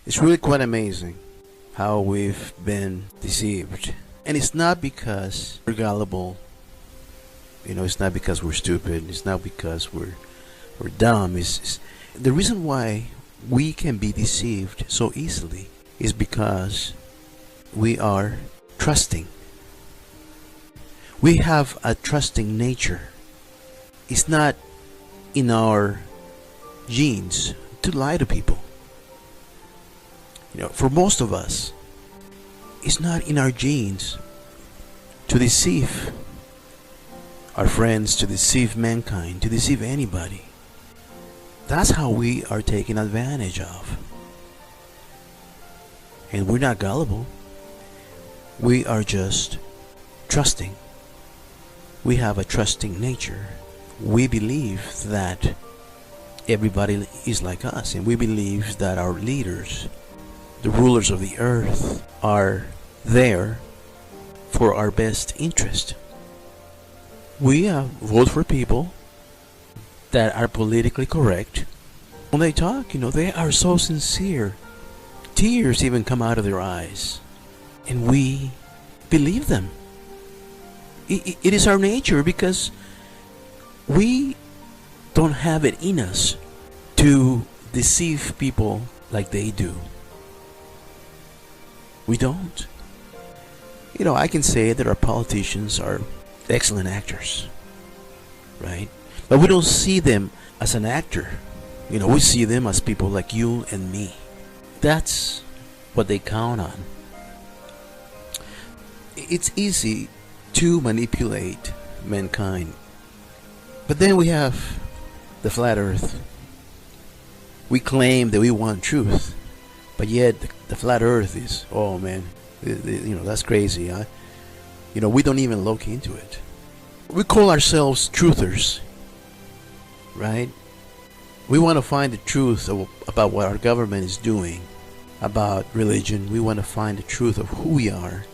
It's really quite amazing how we've been deceived. And it's not because we're gullible. It's not because we're stupid. It's not because we're dumb. It's the reason why we can be deceived so easily is because we are trusting. We have a trusting nature. It's not in our genes to lie to people. For most of us, it's not in our genes to deceive our friends, to deceive mankind, to deceive anybody. That's how we are taken advantage of. And we're not gullible. We are just trusting. We have a trusting nature. We believe that everybody is like us, and we believe that our leaders, the rulers of the earth, are there for our best interest. We vote for people that are politically correct. When they talk, they are so sincere. Tears even come out of their eyes. And we believe them. It is our nature because we don't have it in us to deceive people like they do. We don't. I can say that our politicians are excellent actors, right? But we don't see them as an actor. We see them as people like you and me. That's what they count on. It's easy to manipulate mankind. But then we have the flat earth. We claim that we want truth, but yet the flat earth is, oh man, that's crazy. We don't even look into it. We call ourselves truthers, right? We want to find the truth about what our government is doing, about religion. We want to find the truth of who we are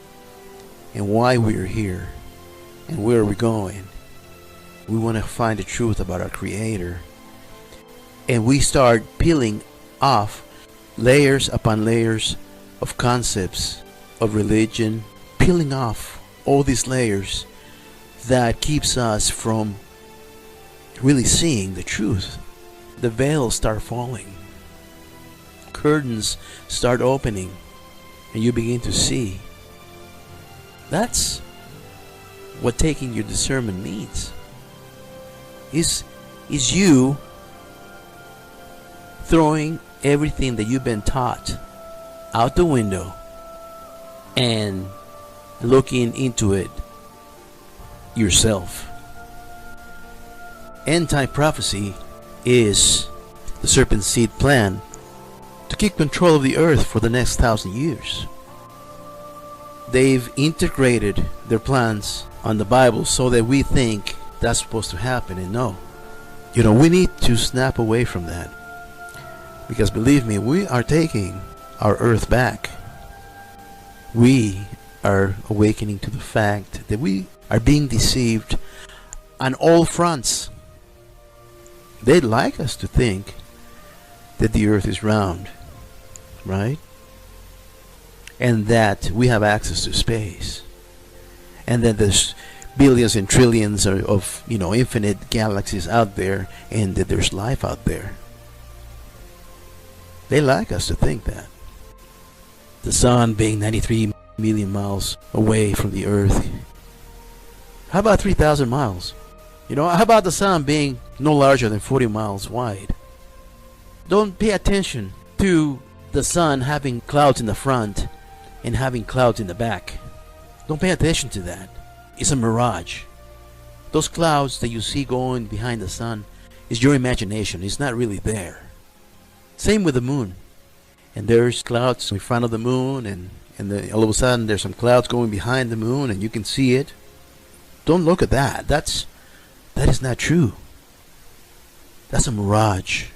and why we're here and where we're going. We want to find the truth about our Creator. And we start peeling off layers upon layers of concepts of religion, peeling off all these layers that keeps us from really seeing the truth. The veils start falling. Curtains start opening, and you begin to see. That's what taking your discernment means. Is you throwing everything that you've been taught out the window and looking into it yourself. End-time prophecy is the serpent seed plan to keep control of the earth for the next 1,000 years. They've integrated their plans on the Bible so that we think that's supposed to happen, and no. We need to snap away from that. Because believe me, we are taking our earth back. We are awakening to the fact that we are being deceived on all fronts. They'd like us to think that the earth is round, right? And that we have access to space. And that there's billions and trillions of infinite galaxies out there, and that there's life out there. They like us to think that. The sun being 93 million miles away from the earth. How about 3,000 miles? How about the sun being no larger than 40 miles wide? Don't pay attention to the sun having clouds in the front and having clouds in the back. Don't pay attention to that. It's a mirage. Those clouds that you see going behind the sun is your imagination. It's not really there. Same with the moon. And there's clouds in front of the moon, and all of a sudden there's some clouds going behind the moon, and you can see it. Don't look at that. That is not true. That's a mirage.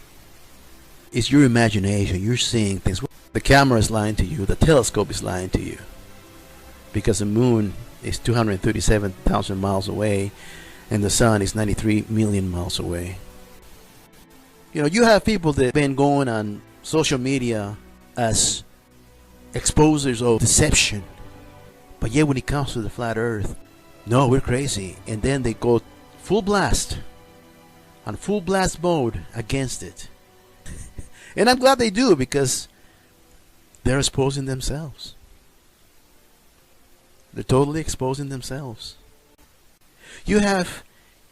It's your imagination. You're seeing things. The camera is lying to you. The telescope is lying to you. Because the moon is 237,000 miles away, and the sun is 93 million miles away. You have people that have been going on social media as exposers of deception. But yet when it comes to the flat earth, no, we're crazy. And then they go full blast, on full blast mode against it. And I'm glad they do, because they're exposing themselves. They're totally exposing themselves. You have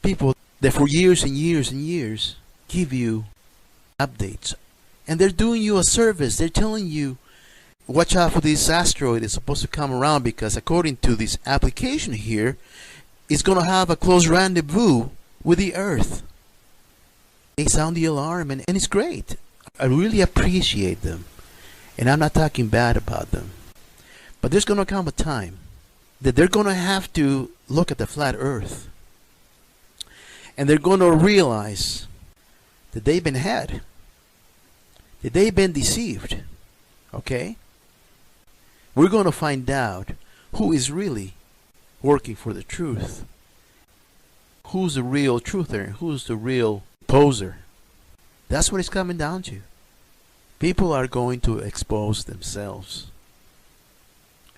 people that for years and years and years give you updates, and they're doing you a service. They're telling you, watch out for this asteroid. It's supposed to come around because according to this application here, it's going to have a close rendezvous with the Earth. They sound the alarm, and it's great. I really appreciate them, and I'm not talking bad about them. But there's going to come a time that they're going to have to look at the flat earth, and they're going to realize that they've been had, that they've been deceived. Okay? We're going to find out who is really working for the truth, who's the real truther, who's the real poser. That's what it's coming down to. People are going to expose themselves,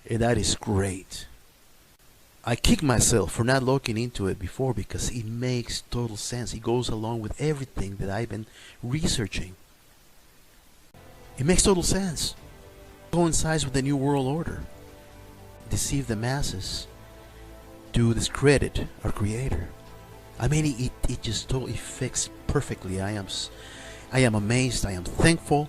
and that is great. I kick myself for not looking into it before, because it makes total sense. It goes along with everything that I've been researching. It makes total sense. It coincides with the New World Order. Deceive the masses to discredit our Creator. I mean, it just totally fits perfectly. I am amazed. I am thankful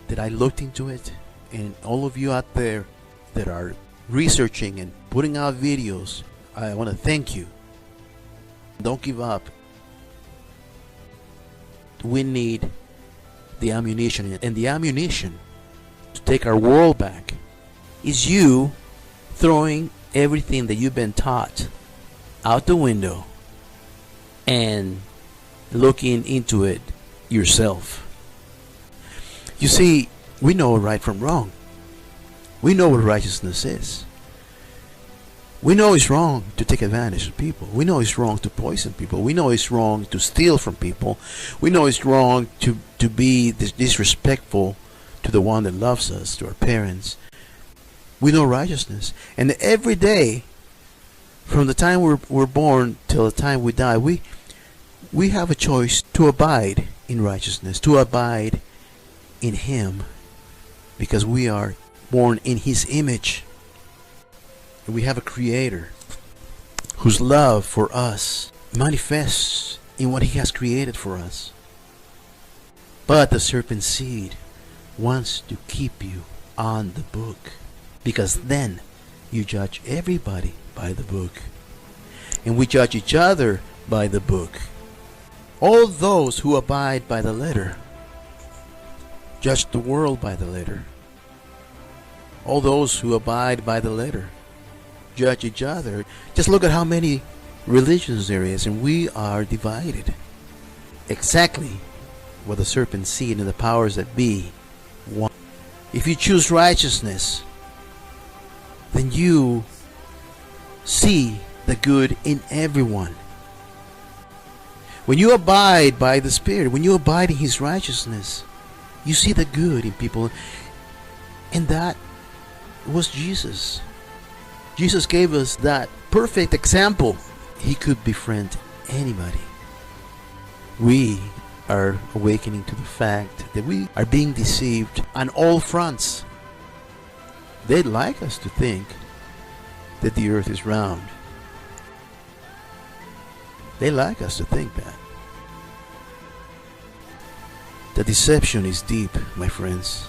that I looked into it. And all of you out there that are researching and putting out videos, I want to thank you. Don't give up. We need the ammunition, and the ammunition to take our world back is you throwing everything that you've been taught out the window and looking into it yourself. You see, we know right from wrong. We know what righteousness is. We know it's wrong to take advantage of people. We know it's wrong to poison people. We know it's wrong to steal from people. We know it's wrong to be disrespectful to the one that loves us, to our parents. We know righteousness. And every day, from the time we're born till the time we die, we have a choice to abide in righteousness, to abide in Him, because we are born in His image. And we have a Creator whose love for us manifests in what He has created for us. But the serpent seed wants to keep you on the book, because then you judge everybody by the book, and we judge each other by the book. All those who abide by the letter judge the world by the letter. All those who abide by the letter judge each other. Just look at how many religions there is, and we are divided. Exactly what the serpent seed and the powers that be want. If you choose righteousness, then you see the good in everyone. When you abide by the Spirit, when you abide in His righteousness, you see the good in people. And that was Jesus. Jesus gave us that perfect example. He could befriend anybody. We are awakening to the fact that we are being deceived on all fronts. They'd like us to think that the earth is round. They like us to think that. The deception is deep, my friends.